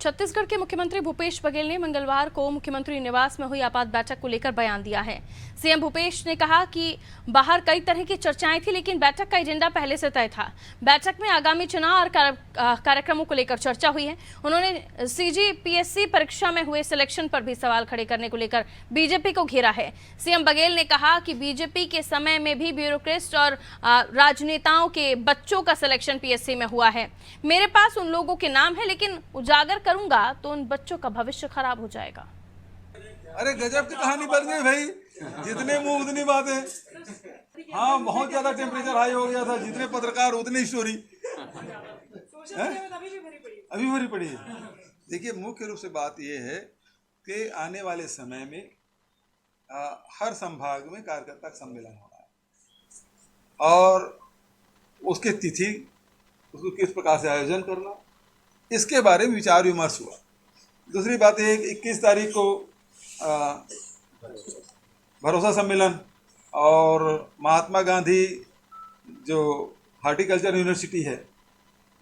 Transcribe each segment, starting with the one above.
छत्तीसगढ़ के मुख्यमंत्री भूपेश बघेल ने मंगलवार को मुख्यमंत्री निवास में हुई आपात बैठक को लेकर बयान दिया है। सीएम भूपेश ने कहा कि बाहर कई तरह की चर्चाएं थी, लेकिन बैठक का एजेंडा पहले से तय था। बैठक में आगामी चुनाव और कार्यक्रमों को लेकर चर्चा हुई है। उन्होंने सीजीपीएससी परीक्षा में हुए सिलेक्शन पर भी सवाल खड़े करने को लेकर बीजेपी को घेरा है। सीएम बघेल ने कहा कि बीजेपी के समय में भी ब्यूरोक्रेट्स और राजनेताओं के बच्चों का सिलेक्शन पीएससी में हुआ है। मेरे पास उन लोगों के नाम है, लेकिन उजागर करूंगा तो उन बच्चों का भविष्य खराब हो जाएगा। अरे गजब की कहानी बन गई भाई, जितने मुंह उतनी बातें। हाँ, बहुत ज्यादा टेम्परेचर हाई हो गया था, जितने पत्रकार उतनी स्टोरी अभी भरी पड़ी है। देखिए, मुख्य रूप से बात यह है कि आने वाले समय में हर संभाग में कार्यकर्ता सम्मेलन होना है और उसके तिथि, उसको किस प्रकार से आयोजन करना, इसके बारे में विचार विमर्श हुआ। दूसरी बात है, 21 तारीख को भरोसा सम्मेलन और महात्मा गांधी जो हार्टिकल्चर यूनिवर्सिटी है,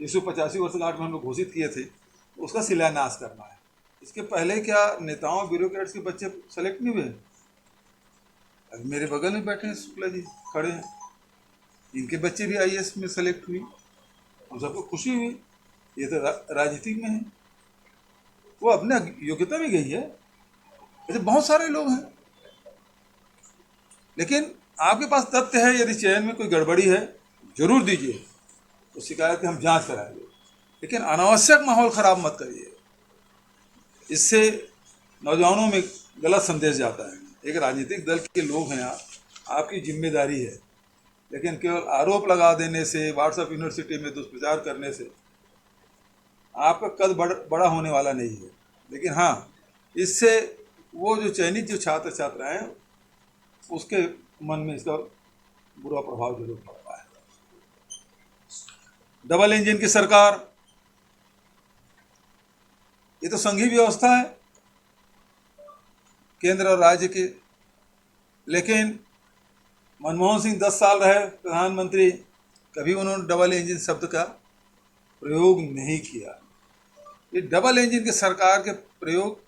जिसको 85 वर्षगांठ में हम लोग घोषित किए थे, उसका शिलान्यास करना है। इसके पहले क्या नेताओं ब्यूरोक्रेट्स के बच्चे सेलेक्ट नहीं हुए? अभी मेरे बगल में बैठे हैं शुक्ला जी, खड़े हैं, इनके बच्चे भी आईएएस में सेलेक्ट हुई। हम सबको खुशी हुई। ये तो राजनीतिक में है, वो अपने योग्यता में गई है। ऐसे बहुत सारे लोग हैं, लेकिन आपके पास तथ्य है, यदि चयन में कोई गड़बड़ी है जरूर दीजिए, तो शिकायत की हम जांच कराएंगे, लेकिन अनावश्यक माहौल खराब मत करिए। इससे नौजवानों में गलत संदेश जाता है। एक राजनीतिक दल के लोग हैं आप, आपकी जिम्मेदारी है, लेकिन केवल आरोप लगा देने से, व्हाट्सएप यूनिवर्सिटी में दुष्प्रचार करने से आपका कद बड़ा होने वाला नहीं है। लेकिन हाँ, इससे वो जो चयनित जो छात्र छात्राएं हैं, उसके मन में इसका बुरा प्रभाव जरूर पड़ता है। डबल इंजन की सरकार, ये तो संघीय व्यवस्था है केंद्र और राज्य के, लेकिन मनमोहन सिंह 10 साल रहे प्रधानमंत्री, कभी उन्होंने डबल इंजन शब्द का प्रयोग नहीं किया। ये डबल इंजन की सरकार के प्रयोग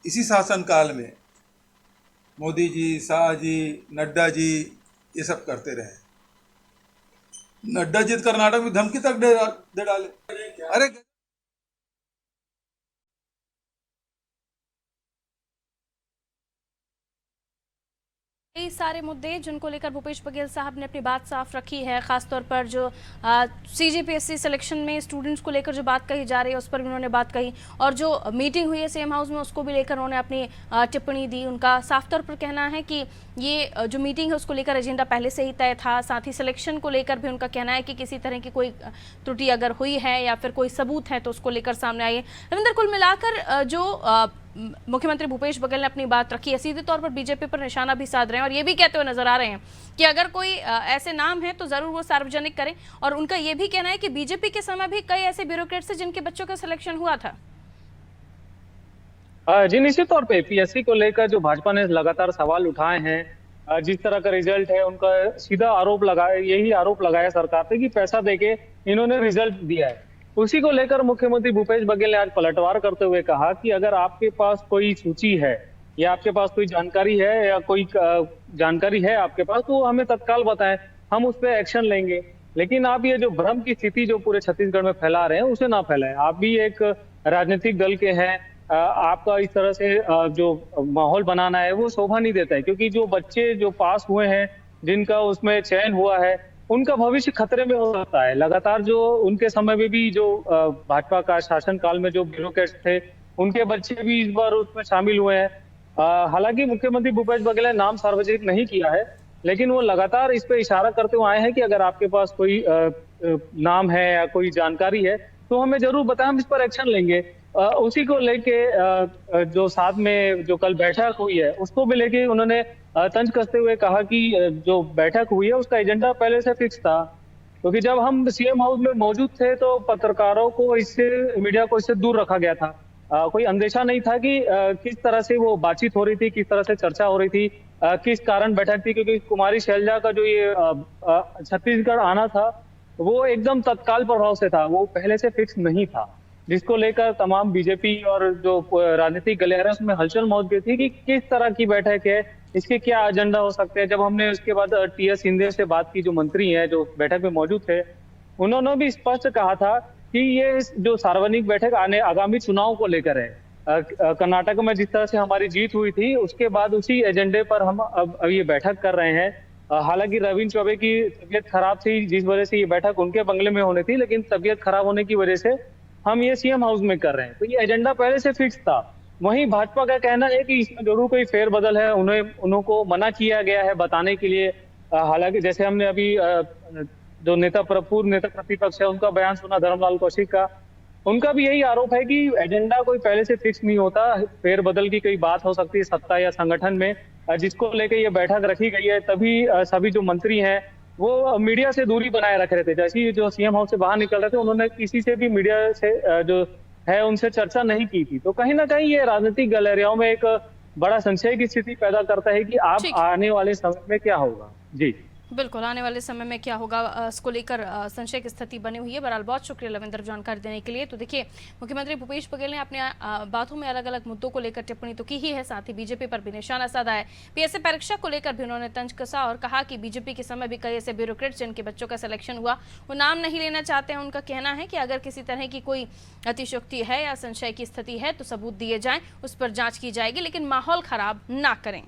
इसी शासनकाल में मोदी जी, शाह जी, नड्डा जी ये सब करते रहे। नड्डा जी कर्नाटक में धमकी तक दे डाले। अरे कई सारे मुद्दे जिनको लेकर भूपेश बघेल साहब ने अपनी बात साफ रखी है, खासतौर पर जो सीजीपीएससी सिलेक्शन में स्टूडेंट्स को लेकर जो बात कही जा रही है उस पर भी उन्होंने बात कही, और जो मीटिंग हुई है सीएम हाउस में उसको भी लेकर उन्होंने अपनी टिप्पणी दी। उनका साफ तौर पर कहना है कि ये जो मीटिंग है उसको लेकर एजेंडा पहले से ही तय था। साथ ही सिलेक्शन को लेकर भी उनका कहना है कि किसी तरह की कोई त्रुटि अगर हुई है या फिर कोई सबूत है तो उसको लेकर सामने आइए। रविंदर, कुल मिलाकर जो मुख्यमंत्री भूपेश बघेल ने अपनी बात रखी है, सीधे तौर पर बीजेपी पर निशाना भी साध रहे हैं और ये भी कहते हुए नजर आ रहे हैं कि अगर कोई ऐसे नाम है तो जरूर वो सार्वजनिक करें। और उनका ये भी कहना है कि बीजेपी के समय भी कई ऐसे ब्यूरोक्रेट्स हैं जिनके बच्चों का सिलेक्शन हुआ था। जी, निश्चित तौर पे पीएससी को लेकर जो भाजपा ने लगातार सवाल उठाए हैं, जिस तरह का रिजल्ट है, उनका सीधा आरोप लगाया, यही आरोप लगाया सरकार पे कि पैसा देके इन्होंने रिजल्ट दिया है। उसी को लेकर मुख्यमंत्री भूपेश बघेल ने आज पलटवार करते हुए कहा कि अगर आपके पास कोई सूची है या आपके पास कोई जानकारी है या कोई जानकारी है आपके पास, तो हमें तत्काल बताएं, हम उस पर एक्शन लेंगे। लेकिन आप ये जो भ्रम की स्थिति जो पूरे छत्तीसगढ़ में फैला रहे हैं उसे ना फैलाएं। आप भी एक राजनीतिक दल के हैं, आपका इस तरह से जो माहौल बनाना है वो शोभा नहीं देता है, क्योंकि जो बच्चे जो पास हुए हैं, जिनका उसमें चयन हुआ है, उनका भविष्य खतरे में हो सकता है। लगातार जो उनके समय में भी जो भाजपा का शासनकाल में जो ब्यूरोक्रेट्स थे, उनके बच्चे भी इस बार उसमें शामिल हुए हैं। हालांकि मुख्यमंत्री भूपेश बघेल ने नाम सार्वजनिक नहीं किया है, लेकिन वो लगातार इस पे इशारा करते हुए आए हैं कि अगर आपके पास कोई नाम है या कोई जानकारी है तो हमें जरूर बताएं, हम इस पर एक्शन लेंगे। उसी को लेके जो साथ में जो कल बैठक हुई है उसको भी लेके उन्होंने तंज कसते हुए कहा कि जो बैठक हुई है उसका एजेंडा पहले से फिक्स था, क्योंकि जब हम सीएम हाउस में मौजूद थे तो पत्रकारों को इससे, मीडिया को इससे दूर रखा गया था। कोई अंदेशा नहीं था कि किस तरह से वो बातचीत हो रही थी, किस तरह से चर्चा हो रही थी, किस कारण बैठक थी, क्योंकि कुमारी शैलजा का जो ये छत्तीसगढ़ आना था वो एकदम तत्काल प्रभाव से था, वो पहले से फिक्स नहीं था। जिसको लेकर तमाम बीजेपी और जो राजनीतिक गलियारे उसमें हलचल मच गई थी कि किस तरह की बैठक है, इसके क्या एजेंडा हो सकते हैं। जब हमने उसके बाद टीएस सिंधे से बात की, जो मंत्री हैं जो बैठक में मौजूद थे, उन्होंने भी स्पष्ट कहा था कि ये जो सार्वजनिक बैठक आगामी चुनाव को लेकर है। कर्नाटक में जिस तरह से हमारी जीत हुई थी, उसके बाद उसी एजेंडे पर हम अब ये बैठक कर रहे हैं। हालांकि रविंद्र चौबे की तबीयत खराब थी, जिस वजह से ये बैठक उनके बंगले में होनी थी, लेकिन तबीयत खराब होने की वजह से हम ये सीएम हाउस में कर रहे हैं। तो ये एजेंडा पहले से फिक्स था। वहीं भाजपा का कहना है कि इसमें जरूर कोई फेरबदल है, उनको मना किया गया है बताने के लिए। हालांकि जैसे हमने अभी जो पूर्व नेता प्रतिपक्ष है उनका बयान सुना, धर्मलाल कौशिक का, उनका भी यही आरोप है कि एजेंडा कोई पहले से फिक्स नहीं होता, फेरबदल की कोई बात हो सकती है सत्ता या संगठन में, जिसको लेकर ये बैठक रखी गई है। तभी सभी जो मंत्री हैं वो मीडिया से दूरी बनाए रख रहे थे। जैसे ही जो सीएम हाउस से बाहर निकल रहे थे, उन्होंने किसी से भी मीडिया से जो है उनसे चर्चा नहीं की थी। तो कहीं ना कहीं ये राजनीतिक गलियारों में एक बड़ा संशय की स्थिति पैदा करता है कि आप आने वाले समय में क्या होगा। जी बिल्कुल, आने वाले समय में क्या होगा इसको लेकर संशय की स्थिति बनी हुई है। बहरहाल बहुत शुक्रिया लविंदर जानकारी देने के लिए। तो देखिए, मुख्यमंत्री भूपेश बघेल ने अपने बातों में अलग अलग मुद्दों को लेकर टिप्पणी तो की ही है, साथ ही बीजेपी पर भी निशाना साधा है। पीएससी परीक्षा को लेकर भी उन्होंने तंज कसा और कहा कि बीजेपी के समय भी कई ऐसे ब्यूरोक्रेट्स जिनके बच्चों का सिलेक्शन हुआ, वो नाम नहीं लेना चाहते हैं। उनका कहना है कि अगर किसी तरह की कोई अतिशयोक्ति है या संशय की स्थिति है तो सबूत दिए जाएं, उस पर जांच की जाएगी, लेकिन माहौल खराब ना करें।